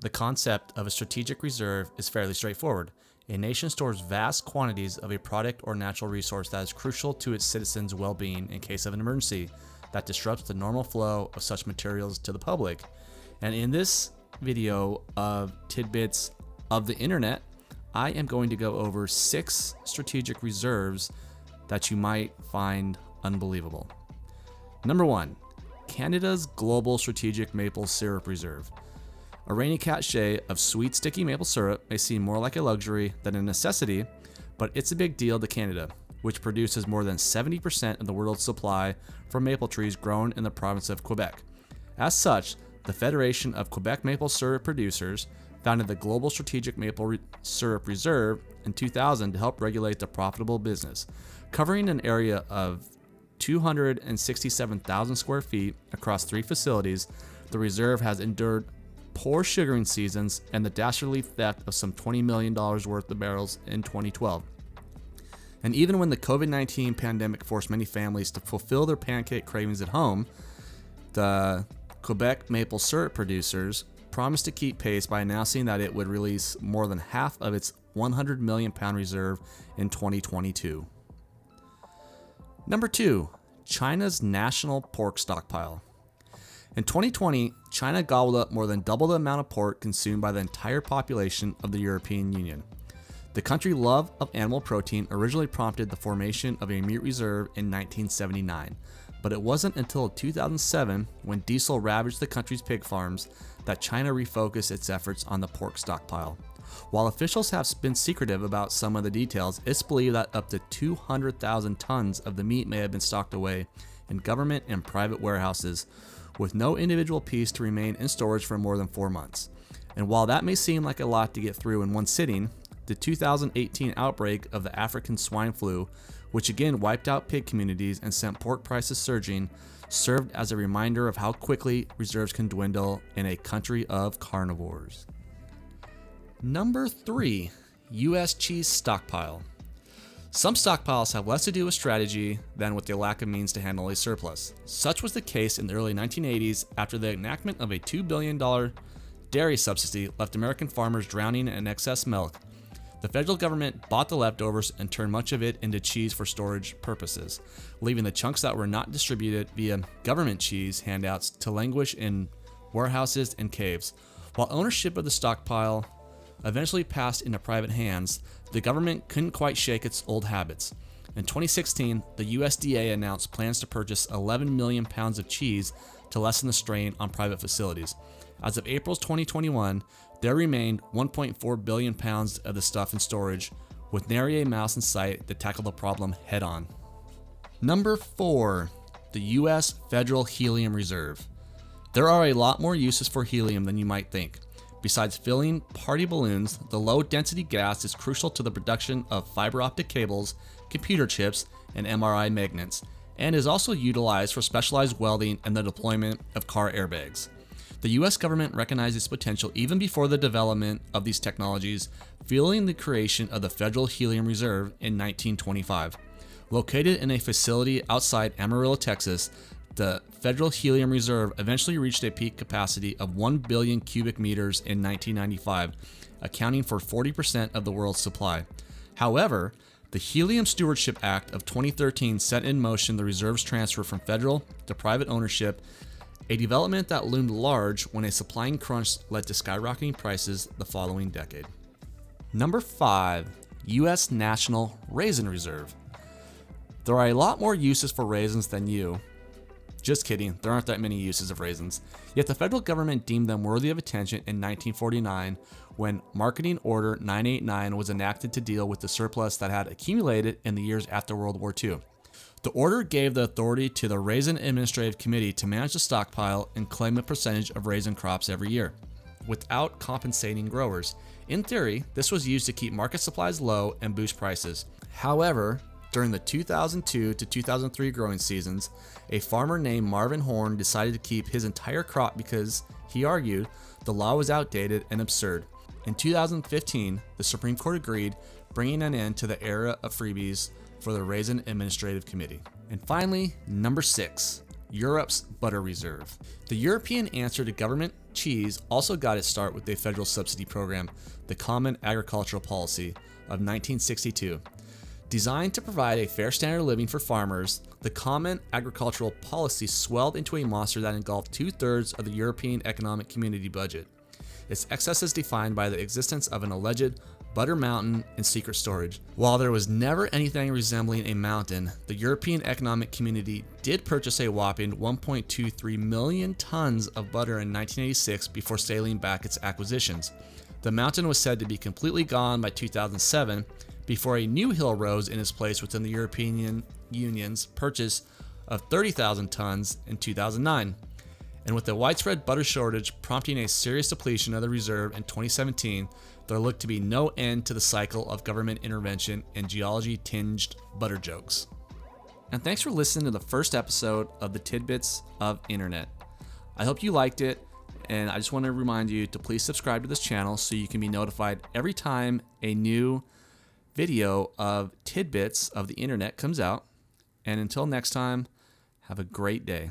The concept of a strategic reserve is fairly straightforward. A nation stores vast quantities of a product or natural resource that is crucial to its citizens' well-being in case of an emergency that disrupts the normal flow of such materials to the public. And in this video of tidbits of the internet, I am going to go over 6 strategic reserves that you might find unbelievable. Number 1, Canada's Global Strategic Maple Syrup Reserve. A rainy cache of sweet, sticky maple syrup may seem more like a luxury than a necessity, but it's a big deal to Canada, which produces more than 70% of the world's supply from maple trees grown in the province of Quebec. As such, the Federation of Quebec Maple Syrup Producers founded the Global Strategic Maple Syrup Reserve in 2000 to help regulate the profitable business. Covering an area of 267,000 square feet across 3 facilities, the reserve has endured poor sugaring seasons and the dastardly theft of some $20 million worth of barrels in 2012. And even when the COVID-19 pandemic forced many families to fulfill their pancake cravings at home, the Quebec Maple Syrup Producers promised to keep pace by announcing that it would release more than half of its 100 million pound reserve in 2022. Number 2, China's National Pork Stockpile. In 2020, China gobbled up more than double the amount of pork consumed by the entire population of the European Union. The country's love of animal protein originally prompted the formation of a meat reserve in 1979, but it wasn't until 2007, when diesel ravaged the country's pig farms, that China refocused its efforts on the pork stockpile. While officials have been secretive about some of the details, it's believed that up to 200,000 tons of the meat may have been stocked away in government and private warehouses, with no individual piece to remain in storage for more than 4 months. And while that may seem like a lot to get through in one sitting, the 2018 outbreak of the African swine flu, which again wiped out pig communities and sent pork prices surging, served as a reminder of how quickly reserves can dwindle in a country of carnivores. Number 3, U.S. cheese stockpile. Some stockpiles have less to do with strategy than with the lack of means to handle a surplus. Such was the case in the early 1980s after the enactment of a $2 billion dairy subsidy left American farmers drowning in excess milk. The federal government bought the leftovers and turned much of it into cheese for storage purposes, leaving the chunks that were not distributed via government cheese handouts to languish in warehouses and caves. While ownership of the stockpile eventually passed into private hands, the government couldn't quite shake its old habits. In 2016, the USDA announced plans to purchase 11 million pounds of cheese to lessen the strain on private facilities. As of April 2021, there remained 1.4 billion pounds of the stuff in storage, with nary a mouse in sight to tackle the problem head on. Number 4, the US Federal Helium Reserve. There are a lot more uses for helium than you might think. Besides filling party balloons, the low-density gas is crucial to the production of fiber optic cables, computer chips, and MRI magnets, and is also utilized for specialized welding and the deployment of car airbags. The US government recognized its potential even before the development of these technologies, fueling the creation of the Federal Helium Reserve in 1925. Located in a facility outside Amarillo, Texas, the Federal Helium Reserve eventually reached a peak capacity of 1 billion cubic meters in 1995, accounting for 40% of the world's supply. However, the Helium Stewardship Act of 2013 set in motion the reserve's transfer from federal to private ownership, a development that loomed large when a supplying crunch led to skyrocketing prices the following decade. Number 5, U.S. National Raisin Reserve. There are a lot more uses for raisins than you. Just kidding, there aren't that many uses of raisins. Yet the federal government deemed them worthy of attention in 1949 when Marketing Order 989 was enacted to deal with the surplus that had accumulated in the years after World War II. The order gave the authority to the Raisin Administrative Committee to manage the stockpile and claim a percentage of raisin crops every year, without compensating growers. In theory, this was used to keep market supplies low and boost prices. However, during the 2002 to 2003 growing seasons, a farmer named Marvin Horn decided to keep his entire crop because, he argued, the law was outdated and absurd. In 2015, the Supreme Court agreed, bringing an end to the era of freebies for the Raisin Administrative Committee. And finally, number 6, Europe's butter reserve. The European answer to government cheese also got its start with a federal subsidy program, the Common Agricultural Policy of 1962. Designed to provide a fair standard of living for farmers, the Common Agricultural Policy swelled into a monster that engulfed 2/3 of the European Economic Community budget. Its excess is defined by the existence of an alleged butter mountain in secret storage. While there was never anything resembling a mountain, the European Economic Community did purchase a whopping 1.23 million tons of butter in 1986 before scaling back its acquisitions. The mountain was said to be completely gone by 2007, before a new hill rose in its place within the European Union's purchase of 30,000 tons in 2009. And with the widespread butter shortage prompting a serious depletion of the reserve in 2017, there looked to be no end to the cycle of government intervention and geology-tinged butter jokes. And thanks for listening to the first episode of the Tidbits of Internet. I hope you liked it, and I just want to remind you to please subscribe to this channel so you can be notified every time a new video of Tidbits of the Internet comes out. And until next time, have a great day.